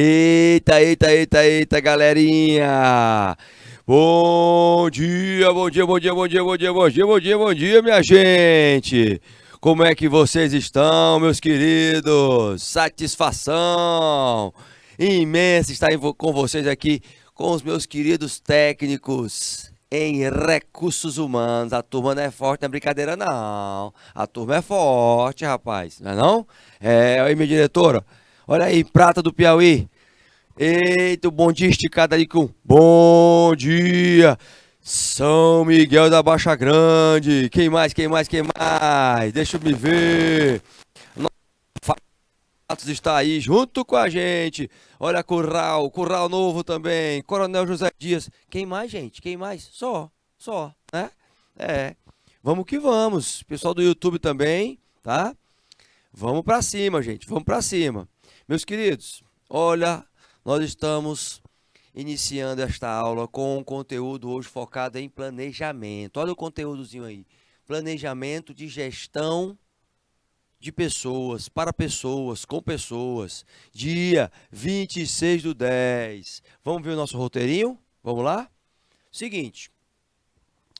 Eita, eita, eita, eita, galerinha! Bom dia, bom dia, bom dia, bom dia, bom dia, bom dia, bom dia, bom dia, minha gente! Como é que vocês estão, meus queridos? Satisfação imensa estar com vocês aqui, com os meus queridos técnicos em recursos humanos. A turma não é forte, não é brincadeira, não. A turma é forte, rapaz, não é não? Aí, minha diretora. Olha aí, Prata do Piauí. Eita, o bom dia esticado ali com bom dia. São Miguel da Baixa Grande. Quem mais, quem mais, quem mais? Deixa eu me ver. Fatos está aí junto com a gente. Olha, Curral Novo também. Coronel José Dias. Quem mais, gente? Quem mais? Só, né? É. Vamos que vamos. Pessoal do YouTube também, tá? Vamos pra cima, gente. Vamos pra cima. Meus queridos, olha, nós estamos iniciando esta aula com um conteúdo hoje focado em planejamento. Olha o conteúdozinho aí. Planejamento de gestão de pessoas, para pessoas, com pessoas. Dia 26/10. Vamos ver o nosso roteirinho? Vamos lá? Seguinte,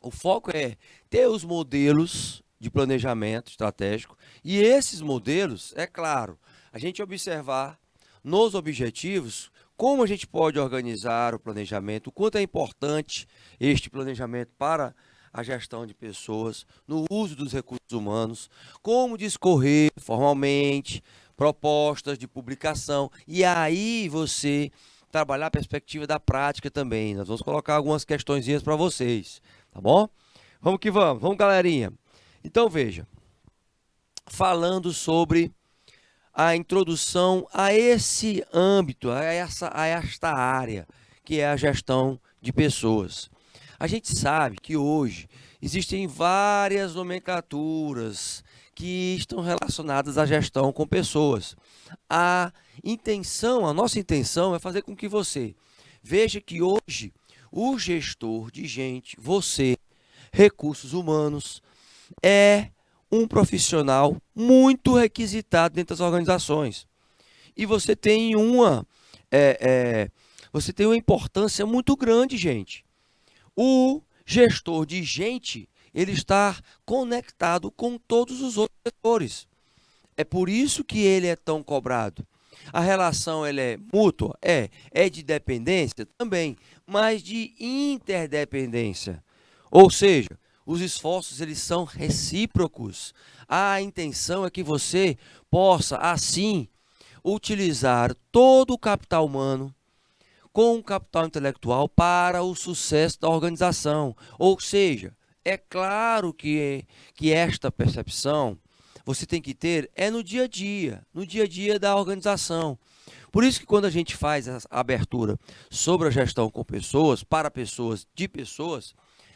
o foco é ter os modelos de planejamento estratégico e esses modelos, é claro, a gente observar nos objetivos como a gente pode organizar o planejamento, o quanto é importante este planejamento para a gestão de pessoas, no uso dos recursos humanos, como discorrer formalmente, propostas de publicação, e aí você trabalhar a perspectiva da prática também. Nós vamos colocar algumas questõezinhas para vocês, tá bom? Vamos que vamos, galerinha. Então veja, falando sobre a introdução a esse âmbito, a esta área, que é a gestão de pessoas. A gente sabe que hoje existem várias nomenclaturas que estão relacionadas à gestão com pessoas. A nossa intenção é fazer com que você veja que hoje o gestor de gente, você, recursos humanos, é um profissional muito requisitado dentro das organizações. E você tem você tem uma importância muito grande, gente. O gestor de gente, ele está conectado com todos os outros setores. É por isso que ele é tão cobrado. A relação ela é mútua? É de dependência? Também, mas de interdependência. Ou seja, os esforços eles são recíprocos. A intenção é que você possa, assim, utilizar todo o capital humano com o capital intelectual para o sucesso da organização. Ou seja, é claro que esta percepção você tem que ter no dia a dia da organização. Por isso que quando a gente faz a abertura sobre a gestão com pessoas, para pessoas, de pessoas,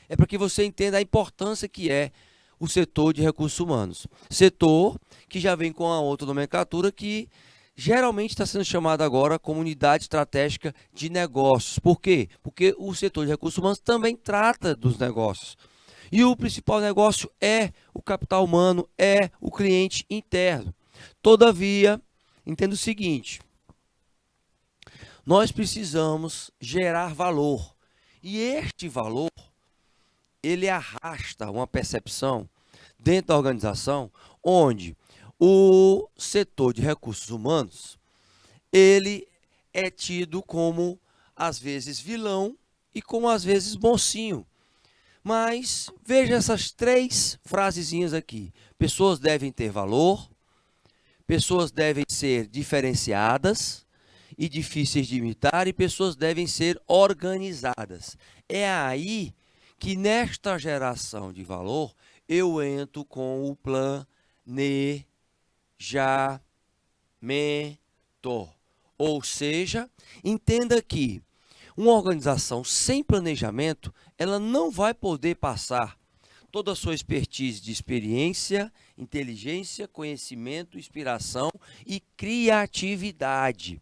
é para que você entenda a importância que é o setor de recursos humanos. Setor que já vem com a outra nomenclatura que geralmente está sendo chamada agora como unidade estratégica de negócios. Por quê? Porque o setor de recursos humanos também trata dos negócios. E o principal negócio é o capital humano, é o cliente interno. Todavia, entenda o seguinte, nós precisamos gerar valor. E este valor, ele arrasta uma percepção dentro da organização onde o setor de recursos humanos, ele é tido como, às vezes, vilão e como, às vezes, mocinho. Mas veja essas três frasezinhas aqui. Pessoas devem ter valor, pessoas devem ser diferenciadas e difíceis de imitar, e pessoas devem ser organizadas. É aí que nesta geração de valor eu entro com o planejamento. Ou seja, entenda que uma organização sem planejamento, ela não vai poder passar toda a sua expertise de experiência, inteligência, conhecimento, inspiração e criatividade.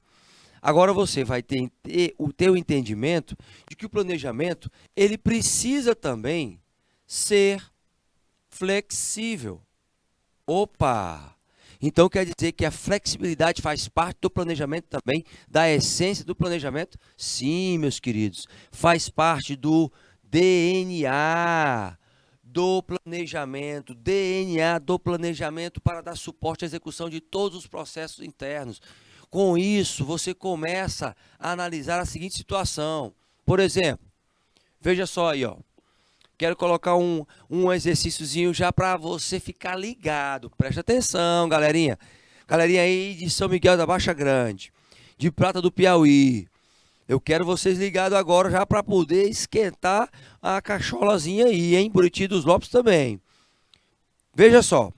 Agora você vai ter o teu entendimento de que o planejamento, ele precisa também ser flexível. Opa! Então quer dizer que a flexibilidade faz parte do planejamento também, da essência do planejamento? Sim, meus queridos, faz parte do DNA do planejamento para dar suporte à execução de todos os processos internos. Com isso, você começa a analisar a seguinte situação. Por exemplo, veja só aí, ó. Quero colocar um exercíciozinho já para você ficar ligado. Presta atenção, galerinha. Galerinha aí de São Miguel da Baixa Grande, de Prata do Piauí. Eu quero vocês ligados agora já para poder esquentar a cacholazinha aí, hein? Buriti dos Lopes também. Veja só.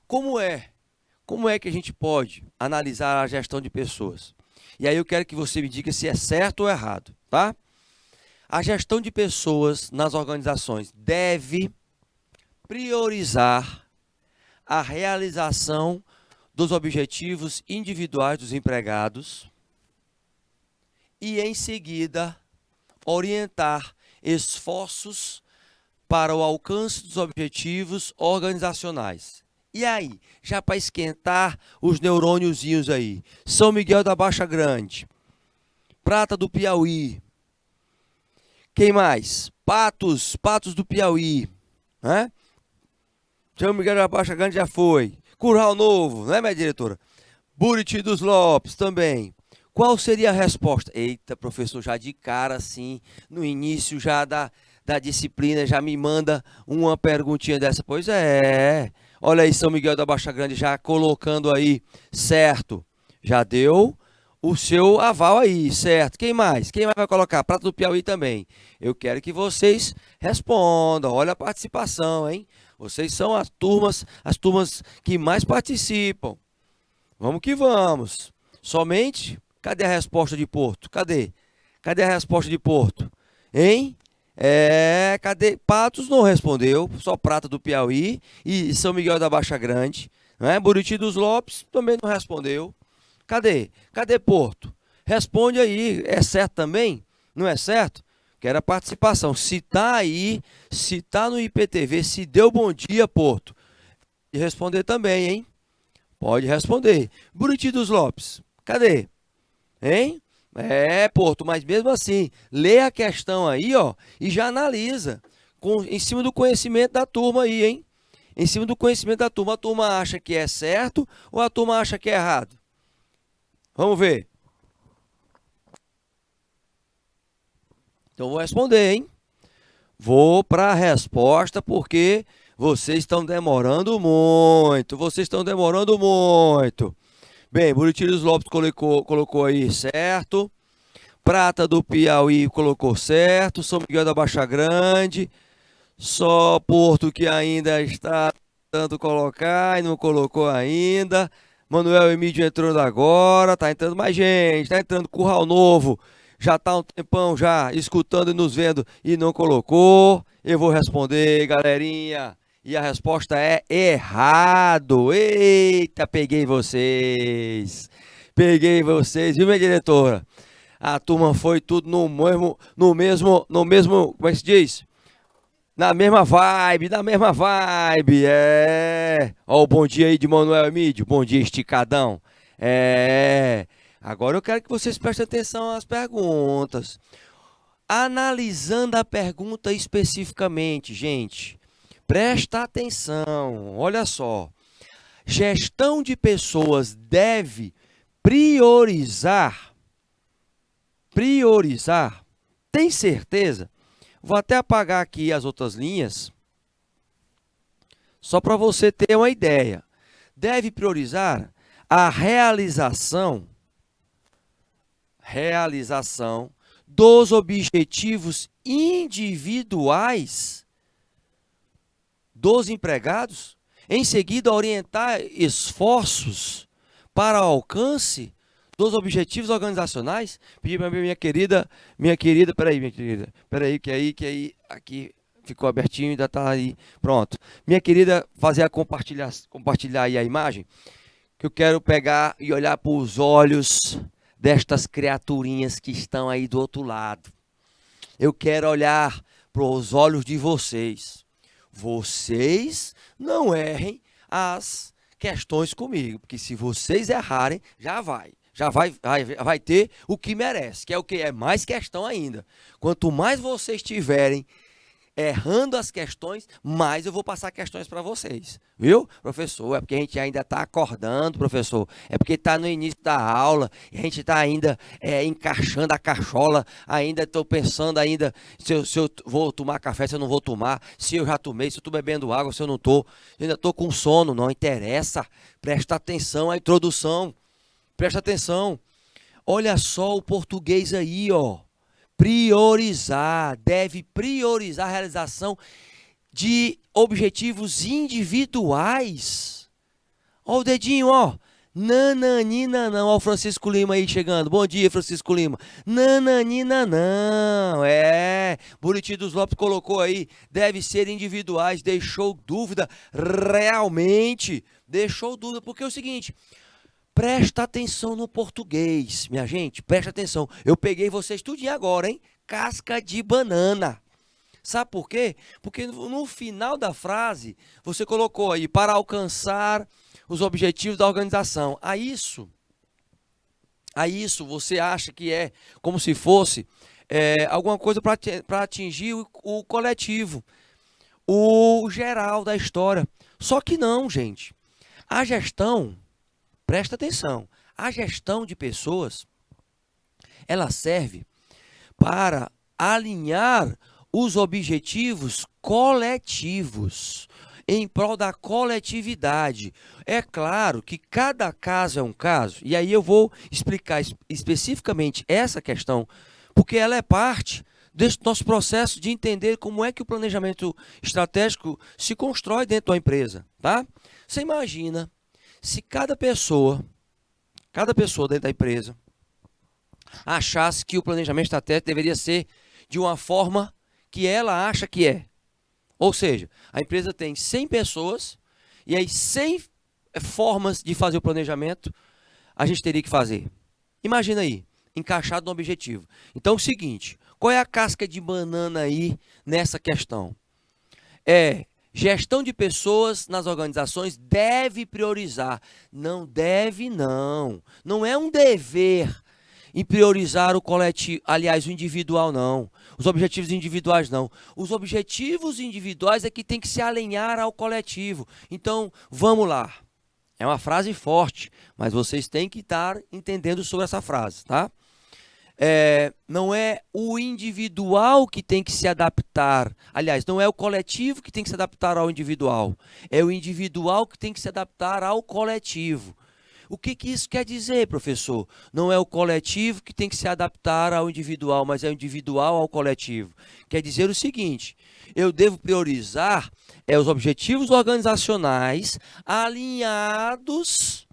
Como é que a gente pode analisar a gestão de pessoas? E aí eu quero que você me diga se é certo ou errado, tá? A gestão de pessoas nas organizações deve priorizar a realização dos objetivos individuais dos empregados e, em seguida, orientar esforços para o alcance dos objetivos organizacionais. E aí, já para esquentar os neurôniozinhos aí, São Miguel da Baixa Grande, Prata do Piauí, quem mais? Patos do Piauí, né? São Miguel da Baixa Grande já foi. Curral Novo, né, minha diretora? Buriti dos Lopes também. Qual seria a resposta? Eita, professor, já de cara, assim, no início já da disciplina, já me manda uma perguntinha dessa. Pois é, olha aí São Miguel da Baixa Grande já colocando aí, certo, já deu o seu aval aí, certo. Quem mais? Quem mais vai colocar? Prata do Piauí também. Eu quero que vocês respondam, olha a participação, hein? Vocês são as turmas que mais participam. Vamos que vamos. Somente... Cadê a resposta de Porto? Cadê? Cadê a resposta de Porto? Hein? Cadê? Patos não respondeu, só Prata do Piauí e São Miguel da Baixa Grande. Né? Buriti dos Lopes também não respondeu. Cadê? Cadê Porto? Responde aí, é certo também? Não é certo? Quero a participação. Se tá aí, se tá no IPTV, se deu bom dia, Porto. E responder também, hein? Pode responder. Buriti dos Lopes, cadê? Hein? Porto, mas mesmo assim, lê a questão aí, ó, e já analisa em cima do conhecimento da turma aí, hein? Em cima do conhecimento da turma, a turma acha que é certo ou a turma acha que é errado? Vamos ver. Então vou responder, hein? Vou para a resposta porque vocês estão demorando muito. Vocês estão demorando muito. Bem, Buriti dos Lopes colocou aí certo. Prata do Piauí colocou certo. São Miguel da Baixa Grande. Só Porto que ainda está tentando colocar e não colocou ainda. Manuel Emílio entrando agora. Tá entrando mais gente. Tá entrando Curral Novo. Já tá um tempão já escutando e nos vendo e não colocou. Eu vou responder, galerinha. E a resposta é errado. Eita, peguei vocês. Peguei vocês, viu, minha diretora? A turma foi tudo no mesmo, como é que se diz? Na mesma vibe, Ó, o bom dia aí de Manuel Emílio. Bom dia, esticadão. Agora eu quero que vocês prestem atenção às perguntas. Analisando a pergunta especificamente, gente. Presta atenção, olha só. Gestão de pessoas deve priorizar. Tem certeza? Vou até apagar aqui as outras linhas, só para você ter uma ideia. Deve priorizar a realização dos objetivos individuais dos empregados, em seguida orientar esforços para o alcance dos objetivos organizacionais. Pedi para minha querida, peraí, que aí, aqui ficou abertinho, ainda está aí, pronto. Minha querida, compartilhar aí a imagem, que eu quero pegar e olhar para os olhos destas criaturinhas que estão aí do outro lado. Eu quero olhar para os olhos de vocês. Vocês não errem as questões comigo, porque se vocês errarem, já vai ter o que merece, que é o que? É mais questão ainda. Quanto mais vocês tiverem errando as questões, mais eu vou passar questões para vocês, viu, professor? É porque a gente ainda está acordando, professor, é porque está no início da aula, e a gente está ainda encaixando a cachola, ainda estou pensando ainda se eu vou tomar café, se eu não vou tomar, se eu já tomei, se eu estou bebendo água, se eu não estou, ainda estou com sono, não interessa, presta atenção à introdução, presta atenção, olha só o português aí, ó. Priorizar, deve priorizar a realização de objetivos individuais. Ó o dedinho, ó. Nananina não. Ó o Francisco Lima aí chegando. Bom dia, Francisco Lima. Nananina não. Buriti dos Lopes colocou aí. Deve ser individuais. Deixou dúvida. Realmente. Deixou dúvida. Porque é o seguinte... Presta atenção no português, minha gente, presta atenção. Eu peguei vocês tudinho agora, hein? Casca de banana. Sabe por quê? Porque no final da frase, você colocou aí, para alcançar os objetivos da organização. A isso você acha que é como se fosse alguma coisa para atingir o coletivo, o geral da história. Só que não, gente. A gestão... Presta atenção, a gestão de pessoas, ela serve para alinhar os objetivos coletivos, em prol da coletividade. É claro que cada caso é um caso, e aí eu vou explicar especificamente essa questão, porque ela é parte desse nosso processo de entender como é que o planejamento estratégico se constrói dentro da empresa, tá? Você imagina... Se cada pessoa dentro da empresa achasse que o planejamento estratégico deveria ser de uma forma que ela acha que é. Ou seja, a empresa tem 100 pessoas e aí 100 formas de fazer o planejamento a gente teria que fazer. Imagina aí, encaixado no objetivo. Então é o seguinte, qual é a casca de banana aí nessa questão? Gestão de pessoas nas organizações deve priorizar. Não deve, não. Não é um dever em priorizar o coletivo, aliás, o individual, não. Os objetivos individuais, não. Os objetivos individuais é que tem que se alinhar ao coletivo. Então, vamos lá. É uma frase forte, mas vocês têm que estar entendendo sobre essa frase, tá? Não é o individual que tem que se adaptar, aliás, não é o coletivo que tem que se adaptar ao individual, é o individual que tem que se adaptar ao coletivo. O que isso quer dizer, professor? Não é o coletivo que tem que se adaptar ao individual, mas é o individual ao coletivo. Quer dizer o seguinte, eu devo priorizar os objetivos organizacionais alinhados,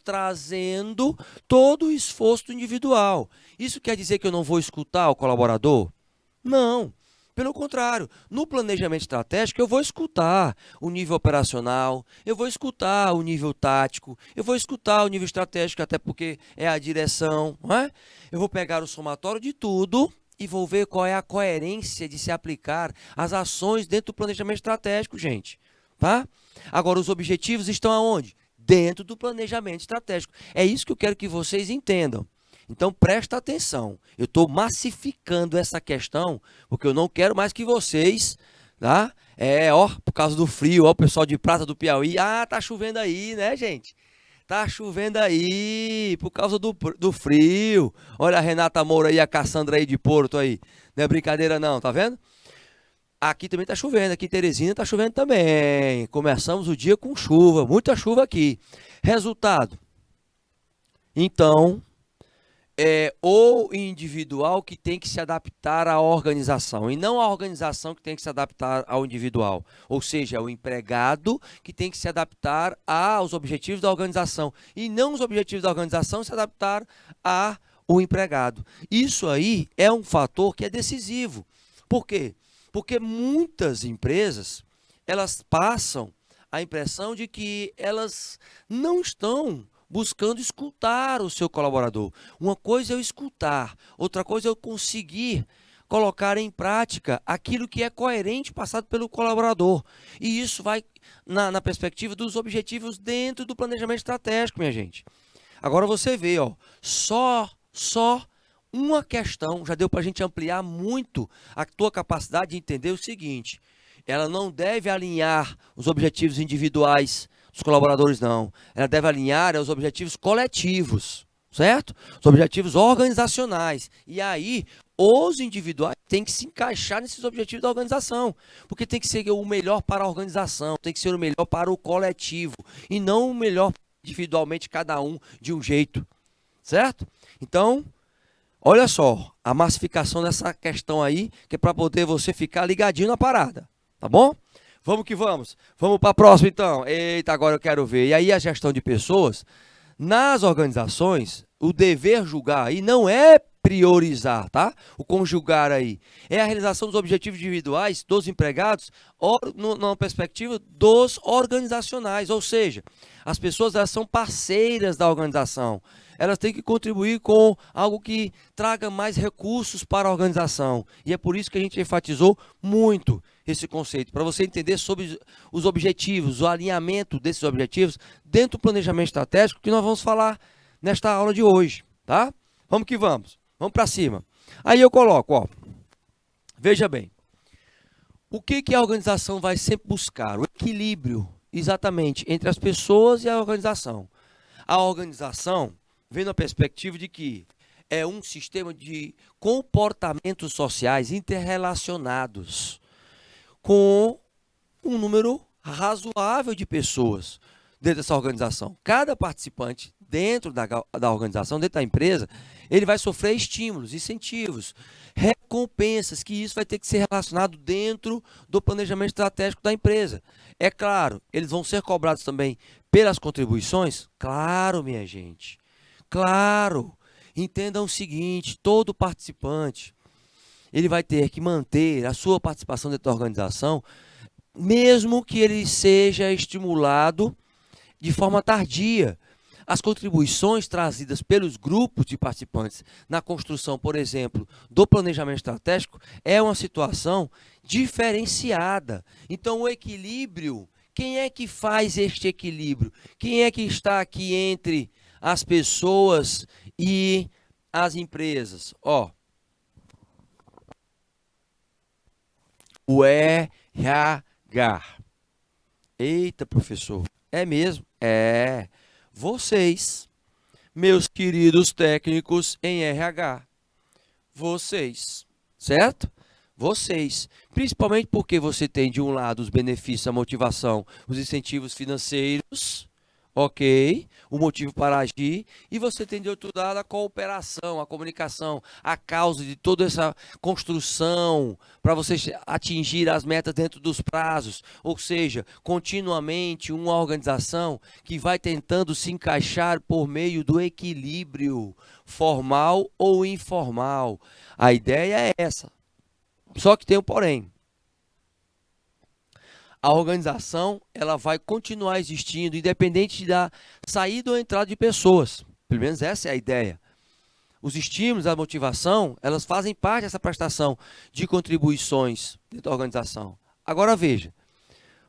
trazendo todo o esforço do individual. Isso quer dizer que eu não vou escutar o colaborador? Não. Pelo contrário, no planejamento estratégico eu vou escutar o nível operacional, eu vou escutar o nível tático, eu vou escutar o nível estratégico, até porque é a direção, não é? Eu vou pegar o somatório de tudo e vou ver qual é a coerência de se aplicar as ações dentro do planejamento estratégico, gente. Tá? Agora, os objetivos estão aonde? Dentro do planejamento estratégico. É isso que eu quero que vocês entendam. Então, presta atenção. Eu estou massificando essa questão, porque eu não quero mais que vocês, tá? Por causa do frio, o pessoal de Prata do Piauí. Ah, tá chovendo aí, né, gente? Tá chovendo aí, por causa do frio. Olha a Renata Moura aí, a Cassandra aí de Porto aí. Não é brincadeira não, tá vendo? Aqui também tá chovendo, aqui em Teresina tá chovendo também. Começamos o dia com chuva, muita chuva aqui. Resultado. Então, é o individual que tem que se adaptar à organização e não a organização que tem que se adaptar ao individual. Ou seja, é o empregado que tem que se adaptar aos objetivos da organização e não os objetivos da organização se adaptar ao empregado. Isso aí é um fator que é decisivo. Por quê? Porque muitas empresas, elas passam a impressão de que elas não estão buscando escutar o seu colaborador. Uma coisa é eu escutar, outra coisa é eu conseguir colocar em prática aquilo que é coerente passado pelo colaborador. E isso vai na perspectiva dos objetivos dentro do planejamento estratégico, minha gente. Agora você vê, ó, só uma questão já deu para a gente ampliar muito a tua capacidade de entender o seguinte: ela não deve alinhar os objetivos individuais dos colaboradores, não. Ela deve alinhar os objetivos coletivos, certo? Os objetivos organizacionais. E aí, os individuais têm que se encaixar nesses objetivos da organização, porque tem que ser o melhor para a organização, tem que ser o melhor para o coletivo, e não o melhor individualmente, cada um de um jeito, certo? Então, olha só, a massificação dessa questão aí, que é para poder você ficar ligadinho na parada, tá bom? Vamos que vamos. Vamos para a próxima, então. Eita, agora eu quero ver. E aí a gestão de pessoas, nas organizações, o dever julgar aí não é priorizar, tá? O conjugar aí é a realização dos objetivos individuais dos empregados na perspectiva dos organizacionais, ou seja, as pessoas elas são parceiras da organização. Elas têm que contribuir com algo que traga mais recursos para a organização. E é por isso que a gente enfatizou muito esse conceito, para você entender sobre os objetivos, o alinhamento desses objetivos dentro do planejamento estratégico que nós vamos falar nesta aula de hoje, tá? Vamos que vamos. Vamos para cima. Aí eu coloco, ó, veja bem, o que a organização vai sempre buscar? O equilíbrio, exatamente, entre as pessoas e a organização. A organização vem na perspectiva de que é um sistema de comportamentos sociais interrelacionados com um número razoável de pessoas dentro dessa organização. Cada participante dentro da organização, dentro da empresa, ele vai sofrer estímulos, incentivos, recompensas, que isso vai ter que ser relacionado dentro do planejamento estratégico da empresa. É claro, eles vão ser cobrados também pelas contribuições? Claro, minha gente. Claro. Entendam o seguinte, todo participante, ele vai ter que manter a sua participação dentro da organização, mesmo que ele seja estimulado de forma tardia. As contribuições trazidas pelos grupos de participantes na construção, por exemplo, do planejamento estratégico, é uma situação diferenciada. Então, o equilíbrio, quem é que faz este equilíbrio? Quem é que está aqui entre as pessoas e as empresas? Ó, o RH. Eita, professor, é mesmo? É. Vocês, meus queridos técnicos em RH, vocês, certo? Vocês, principalmente porque você tem de um lado os benefícios, a motivação, os incentivos financeiros, ok? O motivo para agir, e você tem de outro lado a cooperação, a comunicação, a causa de toda essa construção para você atingir as metas dentro dos prazos, ou seja, continuamente uma organização que vai tentando se encaixar por meio do equilíbrio formal ou informal. A ideia é essa. Só que tem um porém. A organização ela vai continuar existindo, independente da saída ou entrada de pessoas. Pelo menos essa é a ideia. Os estímulos, a motivação, elas fazem parte dessa prestação de contribuições dentro da organização. Agora veja,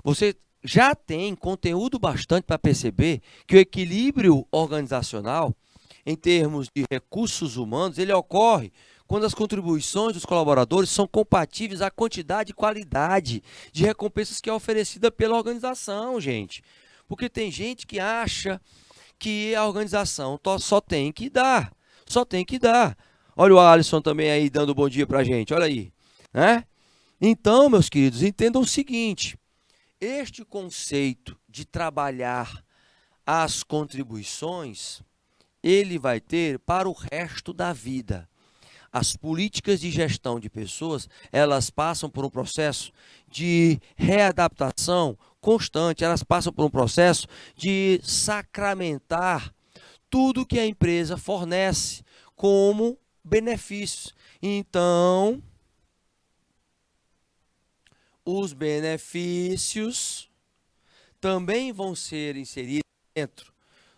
você já tem conteúdo bastante para perceber que o equilíbrio organizacional, em termos de recursos humanos, ele ocorre quando as contribuições dos colaboradores são compatíveis à quantidade e qualidade de recompensas que é oferecida pela organização, gente. Porque tem gente que acha que a organização só tem que dar. Só tem que dar. Olha o Alisson também aí dando bom dia para a gente, olha aí. Né? Então, meus queridos, entendam o seguinte. Este conceito de trabalhar as contribuições, ele vai ter para o resto da vida. As políticas de gestão de pessoas, elas passam por um processo de readaptação constante, elas passam por um processo de sacramentar tudo que a empresa fornece como benefícios. Então, os benefícios também vão ser inseridos dentro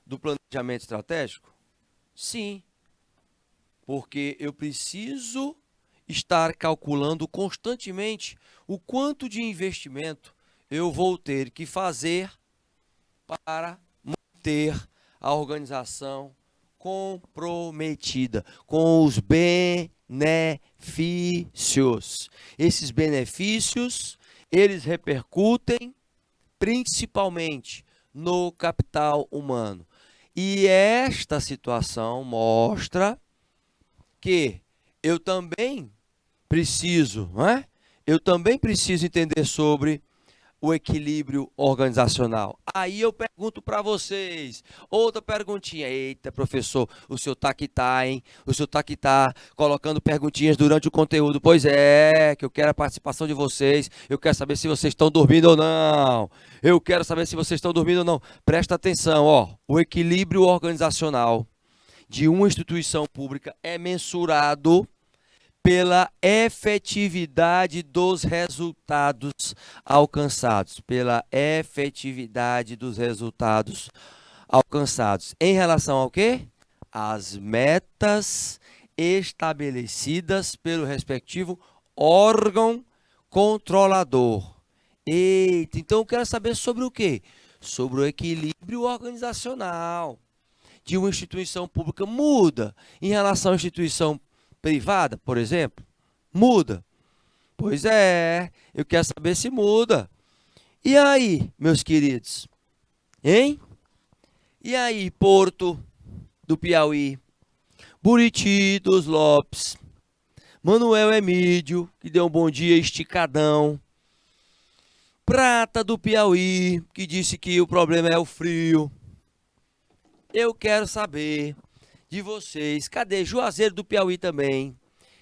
do planejamento estratégico? Sim. Porque eu preciso estar calculando constantemente o quanto de investimento eu vou ter que fazer para manter a organização comprometida com os benefícios. Esses benefícios, eles repercutem principalmente no capital humano. E esta situação mostra que eu também preciso, não é? Eu também preciso entender sobre o equilíbrio organizacional. Aí eu pergunto para vocês, outra perguntinha. Eita, professor, o senhor tá que tá, hein? O senhor tá que tá colocando perguntinhas durante o conteúdo. Pois é, que eu quero a participação de vocês. Eu quero saber se vocês estão dormindo ou não. Eu quero saber se vocês estão dormindo ou não. Presta atenção, ó. O equilíbrio organizacional de uma instituição pública é mensurado pela efetividade dos resultados alcançados, pela efetividade dos resultados alcançados. Em relação ao quê? As metas estabelecidas pelo respectivo órgão controlador. Eita, então eu quero saber sobre o quê? Sobre o equilíbrio organizacional de uma instituição pública. Muda em relação à instituição privada, por exemplo? Muda. Pois é, eu quero saber se muda. E aí, meus queridos? Hein? E aí, Porto do Piauí, Buriti dos Lopes, Manuel Emídio, que deu um bom dia esticadão, Prata do Piauí, que disse que o problema é o frio. Eu quero saber de vocês. Cadê Juazeiro do Piauí também,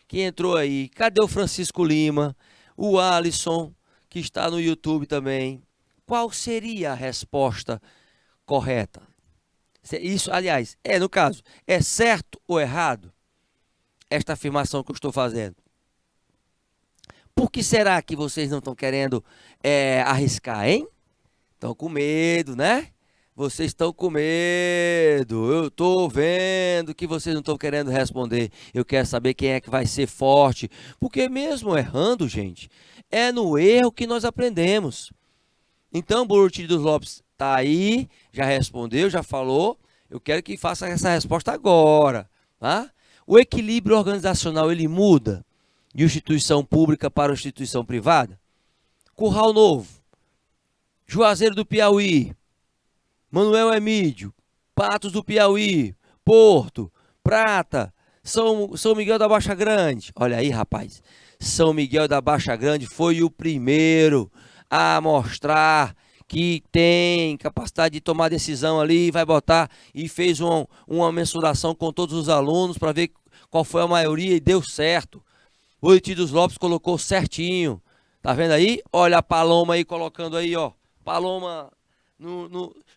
que entrou aí? Cadê o Francisco Lima? O Alisson, que está no YouTube também. Qual seria a resposta correta? Isso, aliás, no caso, é certo ou errado esta afirmação que eu estou fazendo? Por que será que vocês não estão querendo arriscar, hein? Estão com medo, né? Vocês estão com medo, eu estou vendo que vocês não estão querendo responder. Eu quero saber quem é que vai ser forte, porque mesmo errando, gente, é no erro que nós aprendemos. Então, Buriti dos Lopes está aí, já respondeu, já falou. Eu quero que faça essa resposta agora, tá? O equilíbrio organizacional, ele muda de instituição pública para instituição privada? Curral Novo, Juazeiro do Piauí, Manuel Emídio, Patos do Piauí, Porto, Prata, São Miguel da Baixa Grande. Olha aí, rapaz. São Miguel da Baixa Grande foi o primeiro a mostrar que tem capacidade de tomar decisão ali, vai botar e fez uma mensuração com todos os alunos para ver qual foi a maioria e deu certo. O Buriti dos Lopes colocou certinho. Tá vendo aí? Olha a Paloma aí colocando aí, ó. Paloma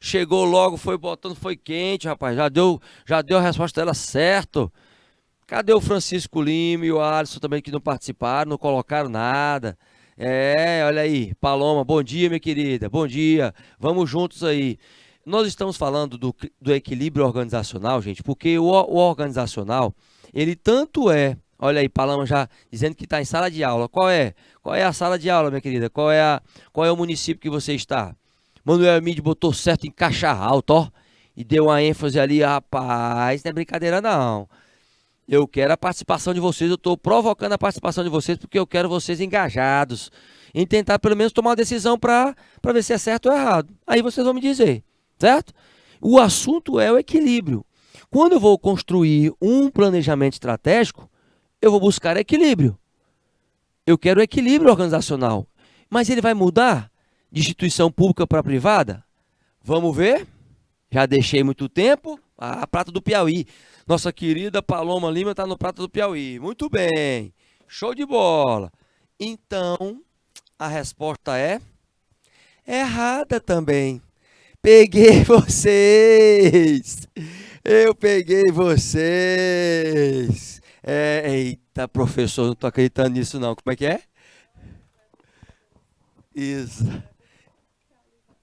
chegou logo, foi botando, foi quente, rapaz. Já deu a resposta dela certo. Cadê o Francisco Lima e o Alisson também que não participaram, não colocaram nada? Olha aí, Paloma, bom dia, minha querida, bom dia. Vamos juntos aí. Nós estamos falando do equilíbrio organizacional, gente, porque o organizacional, ele tanto olha aí, Paloma já dizendo que está em sala de aula. Qual é a sala de aula, minha querida? Qual é o município que você está? Manuel Emídio botou certo em caixa alta, ó. E deu uma ênfase ali, rapaz, não é brincadeira não. Eu quero a participação de vocês, eu estou provocando a participação de vocês porque eu quero vocês engajados em tentar pelo menos tomar uma decisão para ver se é certo ou errado. Aí vocês vão me dizer, certo? O assunto é o equilíbrio. Quando eu vou construir um planejamento estratégico, eu vou buscar equilíbrio. Eu quero equilíbrio organizacional. Mas ele vai mudar de instituição pública para privada? Vamos ver? Já deixei muito tempo. A Prata do Piauí. Nossa querida Paloma Lima está no Prata do Piauí. Muito bem. Show de bola. Então, a resposta é errada também. Peguei vocês. Eu peguei vocês. Eita, professor, não estou acreditando nisso não. Como é que é? Isso.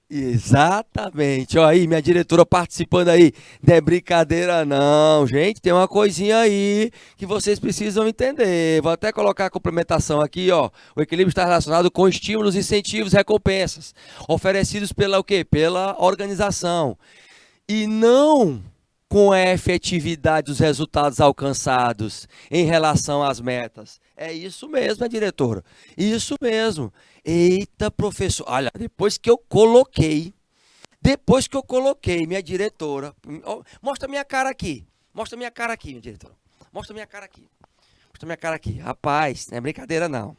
Exatamente. Ó, aí, minha diretora participando aí. Não é brincadeira, não, gente. Tem uma coisinha aí que vocês precisam entender. Vou até colocar a complementação aqui, ó. O equilíbrio está relacionado com estímulos, incentivos, recompensas, oferecidos pela o quê? Pela organização. E não com a efetividade dos resultados alcançados em relação às metas. É isso mesmo, minha diretora. Isso mesmo. Eita, professor. Olha, depois que eu coloquei, minha diretora, mostra minha cara aqui. Mostra minha cara aqui, minha diretora. Mostra minha cara aqui. Mostra minha cara aqui. Rapaz, não é brincadeira não.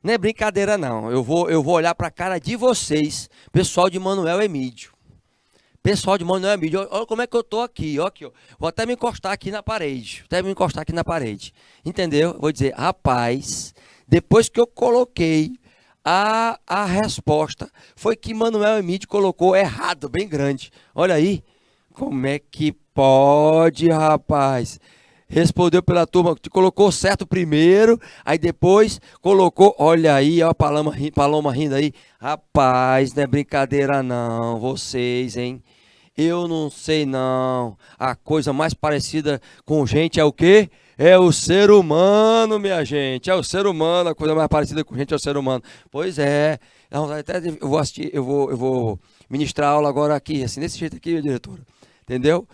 Não é brincadeira não. Eu vou olhar para a cara de vocês, pessoal de Manuel Emídio. Pessoal de Manuel Emídio, olha como é que eu tô aqui, ó, aqui, ó. Vou até me encostar aqui na parede. Até me encostar aqui na parede. Entendeu? Vou dizer, rapaz, depois que eu coloquei a resposta, foi que Manuel Emídio colocou errado, bem grande. Olha aí. Como é que pode, rapaz? Respondeu pela turma, te colocou certo primeiro, aí depois colocou, olha aí, ó a Paloma rindo aí. Rapaz, não é brincadeira não, vocês, hein? Eu não sei não. A coisa mais parecida com gente é o quê? É o ser humano, minha gente. É o ser humano. A coisa mais parecida com gente é o ser humano. Pois é. Até eu vou assistir, eu vou ministrar aula agora aqui, assim, desse jeito aqui, minha diretora. Entendeu?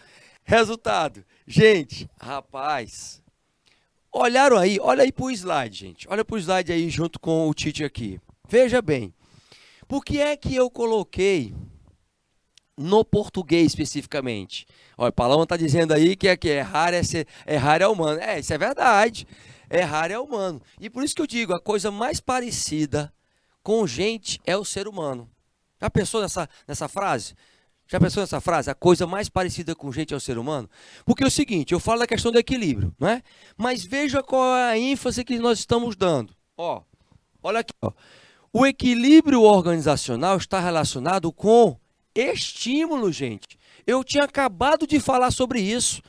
Resultado. Gente, rapaz. Olharam aí? Olha aí pro slide, gente. Olha pro slide aí junto com o Tite aqui. Veja bem. Por que é que eu coloquei no português especificamente? Olha, o Paloma está dizendo aí que errar é humano. É, isso é verdade. Errar é humano. E por isso que eu digo, a coisa mais parecida com gente é o ser humano. Já pensou nessa frase? Já pensou nessa frase? A coisa mais parecida com gente é o ser humano? Porque é o seguinte, eu falo da questão do equilíbrio, não é? Mas veja qual é a ênfase que nós estamos dando. Ó, olha aqui, ó. O equilíbrio organizacional está relacionado com estímulo, gente. Eu tinha acabado de falar sobre isso.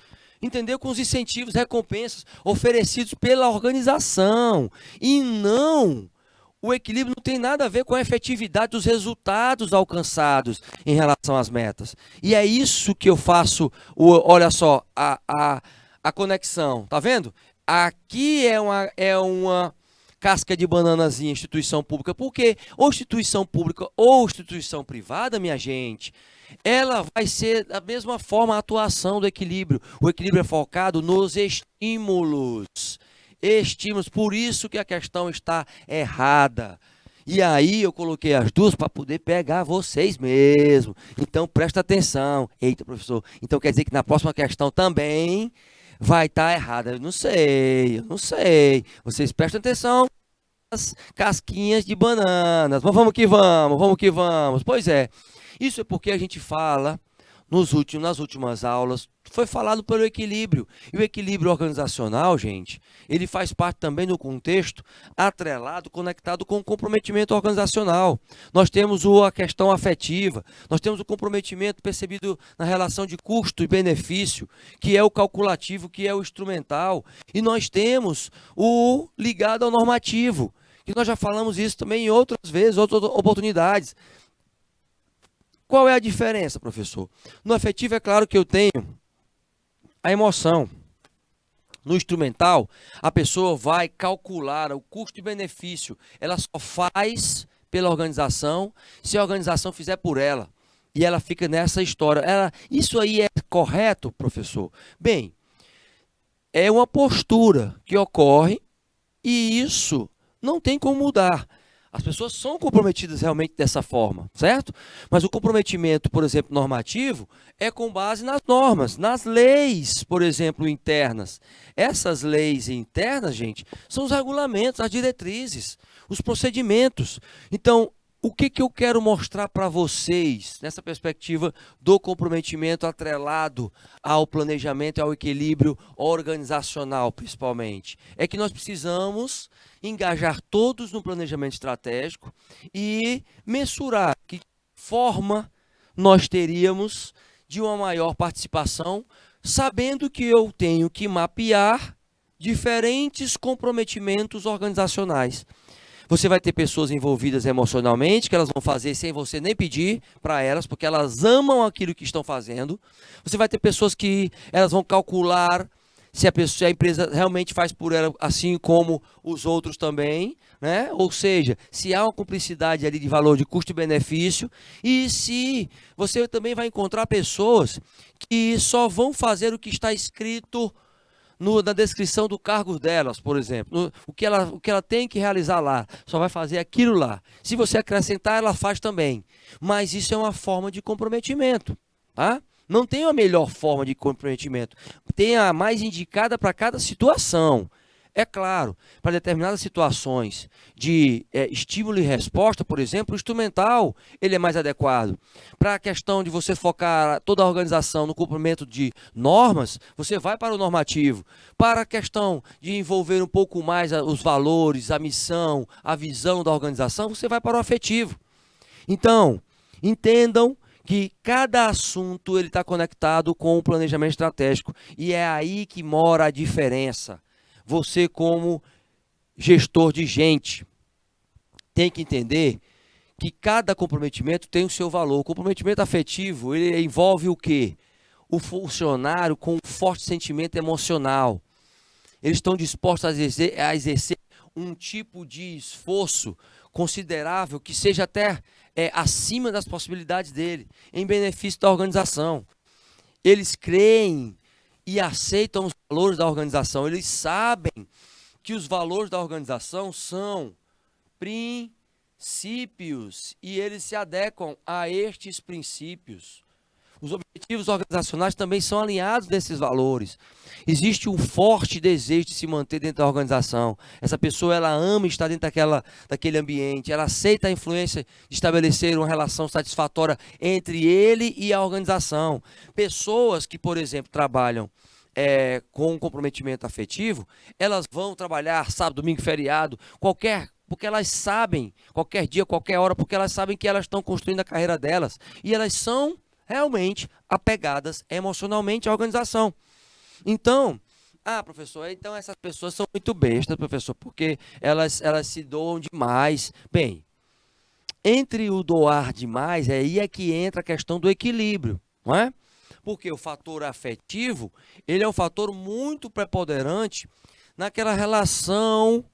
Entendeu? Com os incentivos, recompensas oferecidos pela organização. E não, o equilíbrio não tem nada a ver com a efetividade dos resultados alcançados em relação às metas. E é isso que eu faço, olha só, a conexão. Tá vendo? Aqui é uma casca de bananazinha, instituição pública. Porque ou instituição pública ou instituição privada, minha gente, ela vai ser da mesma forma a atuação do equilíbrio. O equilíbrio é focado nos estímulos. Estímulos, por isso que a questão está errada. E aí eu coloquei as duas para poder pegar vocês mesmo. Então presta atenção. Eita, professor, então quer dizer que na próxima questão também vai estar errada. Eu não sei. Vocês prestam atenção nas casquinhas de bananas. Mas vamos que vamos. Pois é, isso é porque a gente fala nas últimas aulas, foi falado pelo equilíbrio. E o equilíbrio organizacional, gente, ele faz parte também do contexto atrelado, conectado com o comprometimento organizacional. Nós temos a questão afetiva, nós temos o comprometimento percebido na relação de custo e benefício, que é o calculativo, que é o instrumental. E nós temos o ligado ao normativo, que nós já falamos isso também em outras vezes, outras oportunidades. Qual é a diferença, professor? No afetivo é claro que eu tenho a emoção. No instrumental, a pessoa vai calcular o custo e benefício. Ela só faz pela organização se a organização fizer por ela. E ela fica nessa história. Isso aí é correto, professor? Bem, é uma postura que ocorre e isso não tem como mudar. As pessoas são comprometidas realmente dessa forma, certo? Mas o comprometimento, por exemplo, normativo, é com base nas normas, nas leis, por exemplo, internas. Essas leis internas, gente, são os regulamentos, as diretrizes, os procedimentos. Então, o que eu quero mostrar para vocês, nessa perspectiva do comprometimento atrelado ao planejamento e ao equilíbrio organizacional, principalmente, é que nós precisamos engajar todos no planejamento estratégico e mensurar que forma nós teríamos de uma maior participação, sabendo que eu tenho que mapear diferentes comprometimentos organizacionais. Você vai ter pessoas envolvidas emocionalmente, que elas vão fazer sem você nem pedir para elas, porque elas amam aquilo que estão fazendo. Você vai ter pessoas que elas vão calcular se a empresa realmente faz por ela, assim como os outros também, né? Ou seja, se há uma cumplicidade ali de valor de custo e benefício, e se você também vai encontrar pessoas que só vão fazer o que está escrito na descrição do cargo delas, por exemplo, o que ela tem que realizar lá, só vai fazer aquilo lá. Se você acrescentar, ela faz também. Mas isso é uma forma de comprometimento, tá? Não tem a melhor forma de comprometimento. Tem a mais indicada para cada situação. É claro, para determinadas situações de estímulo e resposta, por exemplo, o instrumental ele é mais adequado. Para a questão de você focar toda a organização no cumprimento de normas, você vai para o normativo. Para a questão de envolver um pouco mais os valores, a missão, a visão da organização, você vai para o afetivo. Então, entendam que cada assunto ele está conectado com o planejamento estratégico e é aí que mora a diferença. Você como gestor de gente tem que entender que cada comprometimento tem o seu valor. O comprometimento afetivo ele envolve o quê? O funcionário com um forte sentimento emocional. Eles estão dispostos a exercer um tipo de esforço considerável que seja até acima das possibilidades dele, em benefício da organização. Eles creem e aceitam os valores da organização. Eles sabem que os valores da organização são princípios e eles se adequam a estes princípios. Os objetivos organizacionais também são alinhados desses valores. Existe um forte desejo de se manter dentro da organização. Essa pessoa ela ama estar dentro daquele ambiente. Ela aceita a influência de estabelecer uma relação satisfatória entre ele e a organização. Pessoas que, por exemplo, trabalham com um comprometimento afetivo, elas vão trabalhar sábado, domingo, feriado, porque elas sabem, qualquer dia, qualquer hora, porque elas sabem que elas estão construindo a carreira delas. E elas são realmente apegadas emocionalmente à organização. Então, professor, então essas pessoas são muito bestas, professor, porque elas se doam demais. Bem, entre o doar demais, aí é que entra a questão do equilíbrio, não é? Porque o fator afetivo, ele é um fator muito preponderante naquela relação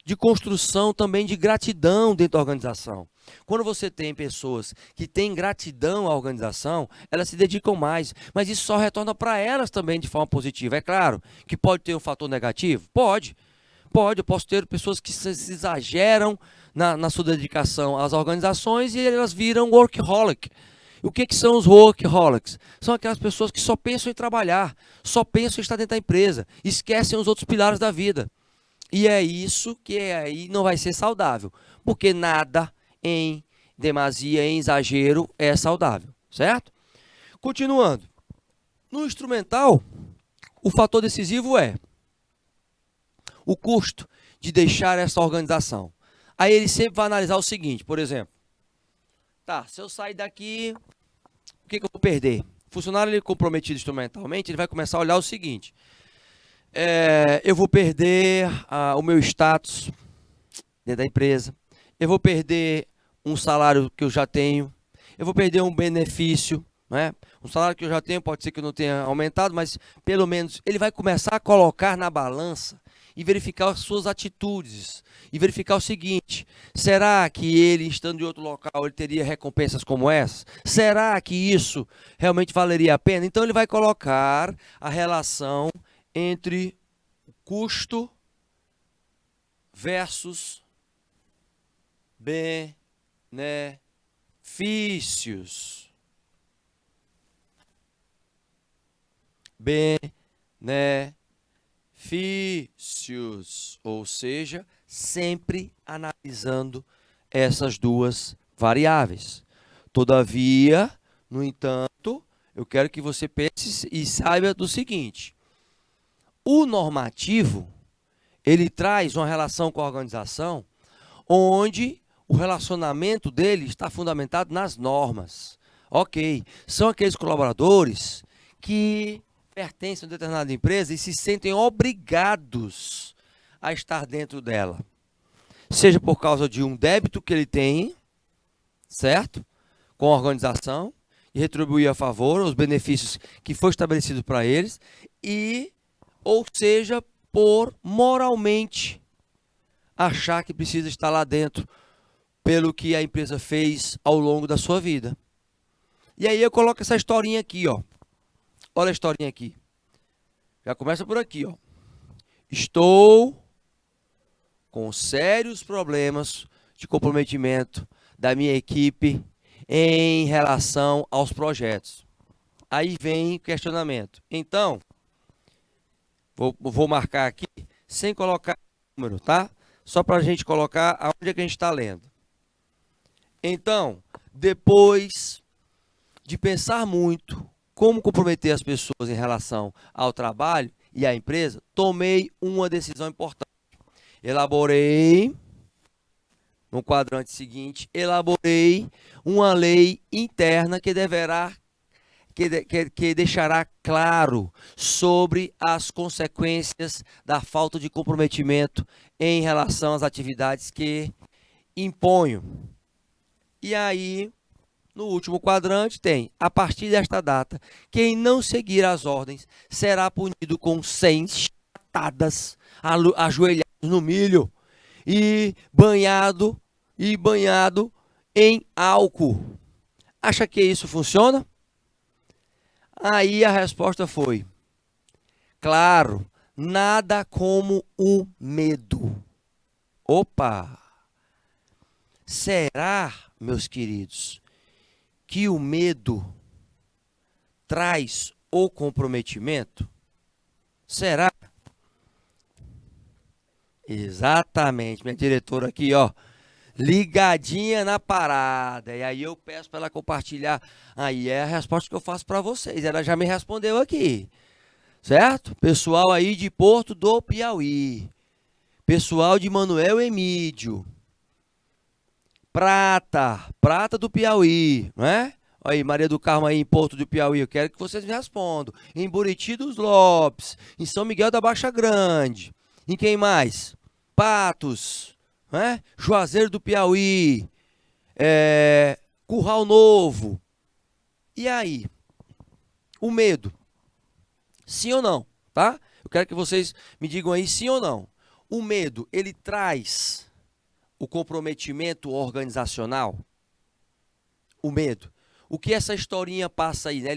de construção também de gratidão dentro da organização. Quando você tem pessoas que têm gratidão à organização, elas se dedicam mais, mas isso só retorna para elas também de forma positiva. É claro que pode ter um fator negativo? Pode. Eu posso ter pessoas que se exageram na sua dedicação às organizações e elas viram workaholic. O que são os workaholics? São aquelas pessoas que só pensam em trabalhar, só pensam em estar dentro da empresa, esquecem os outros pilares da vida. E é isso que aí não vai ser saudável, porque nada em demasia, em exagero, é saudável, certo? Continuando. No instrumental, o fator decisivo é o custo de deixar essa organização. Aí ele sempre vai analisar o seguinte, por exemplo, se eu sair daqui, o que eu vou perder? O funcionário ele comprometido instrumentalmente, ele vai começar a olhar o seguinte, eu vou perder o meu status dentro da empresa, eu vou perder um salário que eu já tenho, eu vou perder um benefício, né? Um salário que eu já tenho, pode ser que eu não tenha aumentado, mas pelo menos ele vai começar a colocar na balança e verificar as suas atitudes, e verificar o seguinte, será que ele, estando em outro local, ele teria recompensas como essas? Será que isso realmente valeria a pena? Então ele vai colocar a relação entre o custo versus benefícios. Benefícios, ou seja, sempre analisando essas duas variáveis. Todavia, no entanto, eu quero que você pense e saiba do seguinte, o normativo, ele traz uma relação com a organização onde o relacionamento dele está fundamentado nas normas. Ok, são aqueles colaboradores que pertencem a uma determinada empresa e se sentem obrigados a estar dentro dela. seja por causa de um débito que ele tem, certo? Com a organização, e retribuir a favor os benefícios que foi estabelecido para eles, ou seja, por moralmente achar que precisa estar lá dentro pelo que a empresa fez ao longo da sua vida. E aí eu coloco essa historinha aqui, ó. Olha a historinha aqui. Já começa por aqui, ó. Estou com sérios problemas de comprometimento da minha equipe em relação aos projetos. Aí vem o questionamento. Então, vou marcar aqui sem colocar número, tá? Só para a gente colocar aonde é que a gente está lendo. Então, depois de pensar muito como comprometer as pessoas em relação ao trabalho e à empresa, tomei uma decisão importante. Elaborei, no quadrante seguinte, elaborei uma lei interna que deixará claro sobre as consequências da falta de comprometimento em relação às atividades que imponho. E aí, no último quadrante tem, a partir desta data, quem não seguir as ordens será punido com 100 chatadas, ajoelhados no milho e banhado em álcool. Acha que isso funciona? Aí a resposta foi, claro, nada como o medo. Opa! Será, meus queridos, que o medo traz o comprometimento? Será? Exatamente, minha diretora aqui, ó, ligadinha na parada. E aí eu peço para ela compartilhar. Aí é a resposta que eu faço para vocês. Ela já me respondeu aqui, certo? Pessoal aí de Porto do Piauí, pessoal de Manuel Emídio, Prata do Piauí, né? Aí, Maria do Carmo aí em Porto do Piauí, eu quero que vocês me respondam. Em Buriti dos Lopes, em São Miguel da Baixa Grande, em quem mais? Patos, né? Juazeiro do Piauí, Curral Novo. E aí? O medo, sim ou não, tá? Eu quero que vocês me digam aí sim ou não. O medo, ele traz o comprometimento organizacional? O medo. O que essa historinha passa aí, né?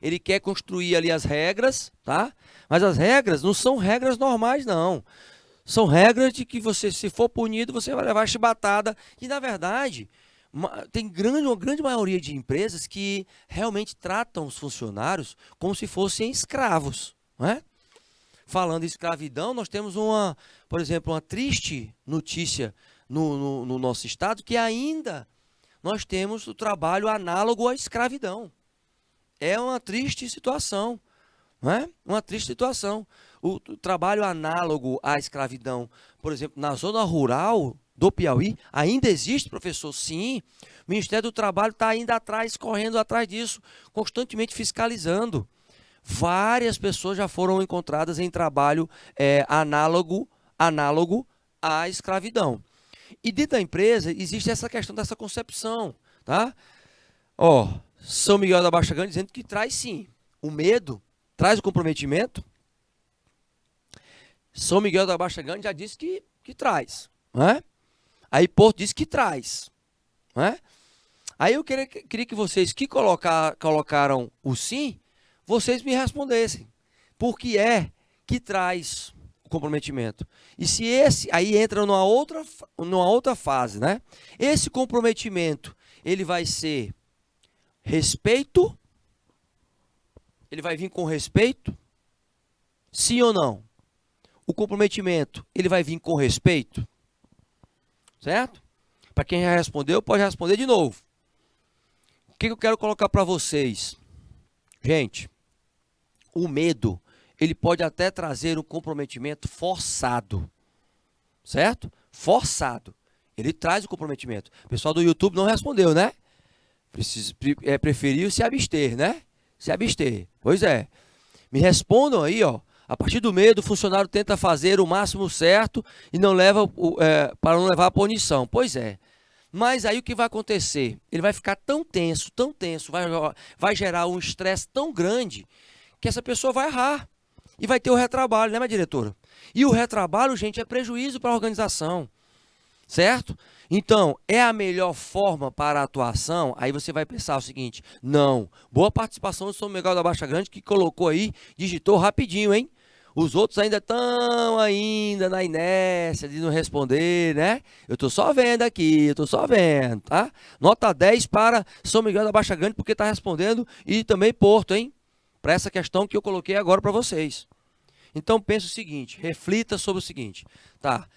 Ele quer construir ali as regras, tá? Mas as regras não são regras normais, não. São regras de que você, se for punido, você vai levar chibatada. E, na verdade, tem uma grande maioria de empresas que realmente tratam os funcionários como se fossem escravos, né? Falando em escravidão, nós temos por exemplo, uma triste notícia no nosso estado, que ainda nós temos o trabalho análogo à escravidão. É uma triste situação, não é? Uma triste situação. O trabalho análogo à escravidão, por exemplo, na zona rural do Piauí, ainda existe, professor? Sim. O Ministério do Trabalho está ainda atrás, correndo atrás disso, constantemente fiscalizando. Várias pessoas já foram encontradas em trabalho análogo à escravidão. E dentro da empresa existe essa questão dessa concepção, tá? Ó, São Miguel da Baixa Grande dizendo que traz sim. O medo traz o comprometimento. São Miguel da Baixa Grande já disse que traz, né? Aí Porto disse que traz, né? Aí eu queria que vocês que colocaram o sim, vocês me respondessem. Por que é que traz o comprometimento? E se aí entra numa outra fase, né? Esse comprometimento, ele vai ser respeito? Ele vai vir com respeito? Sim ou não? O comprometimento, ele vai vir com respeito? Certo? Para quem já respondeu, pode responder de novo. O que eu quero colocar para vocês? Gente, o medo, ele pode até trazer um comprometimento forçado, certo? Forçado. Ele traz o comprometimento. O pessoal do YouTube não respondeu, né? Preferiu se abster, né? Se abster. Pois é. Me respondam aí, ó, A partir do medo, o funcionário tenta fazer o máximo certo e não leva para não levar a punição. Pois é. Mas aí o que vai acontecer? Ele vai ficar tão tenso, vai gerar um estresse tão grande que essa pessoa vai errar. E vai ter o retrabalho, né, minha diretora? E o retrabalho, gente, é prejuízo para a organização. Certo? Então, é a melhor forma para a atuação? Aí você vai pensar o seguinte, não, boa participação do São Miguel da Baixa Grande que colocou aí, digitou rapidinho, hein? Os outros ainda estão na inércia de não responder, né? Eu estou só vendo aqui, eu estou só vendo, tá? Nota 10 para São Miguel da Baixa Grande porque está respondendo e também Porto, hein? Para essa questão que eu coloquei agora para vocês. Então, pense o seguinte, reflita sobre o seguinte, tá?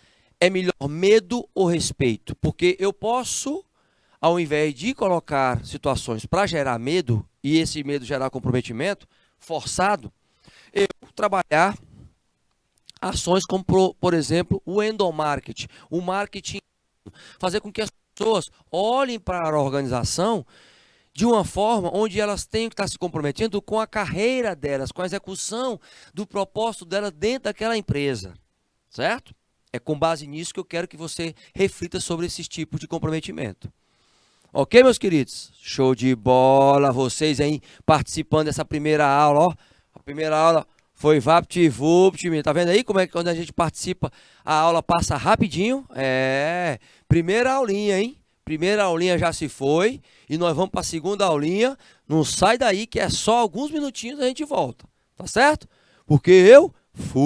É melhor medo ou respeito? Porque eu posso, ao invés de colocar situações para gerar medo, e esse medo gerar comprometimento forçado, eu trabalhar ações como, por exemplo, o endomarketing, o marketing, fazer com que as pessoas olhem para a organização de uma forma onde elas tenham que estar se comprometendo com a carreira delas, com a execução do propósito delas dentro daquela empresa, certo? É com base nisso que eu quero que você reflita sobre esses tipos de comprometimento. Ok, meus queridos? Show de bola, vocês aí participando dessa primeira aula, ó. A primeira aula foi VaptVupt, tá vendo aí como é que quando a gente participa, a aula passa rapidinho? Primeira aulinha, hein? Primeira aulinha já se foi e nós vamos para a segunda aulinha. Não sai daí que é só alguns minutinhos a gente volta, tá certo? Porque eu fui.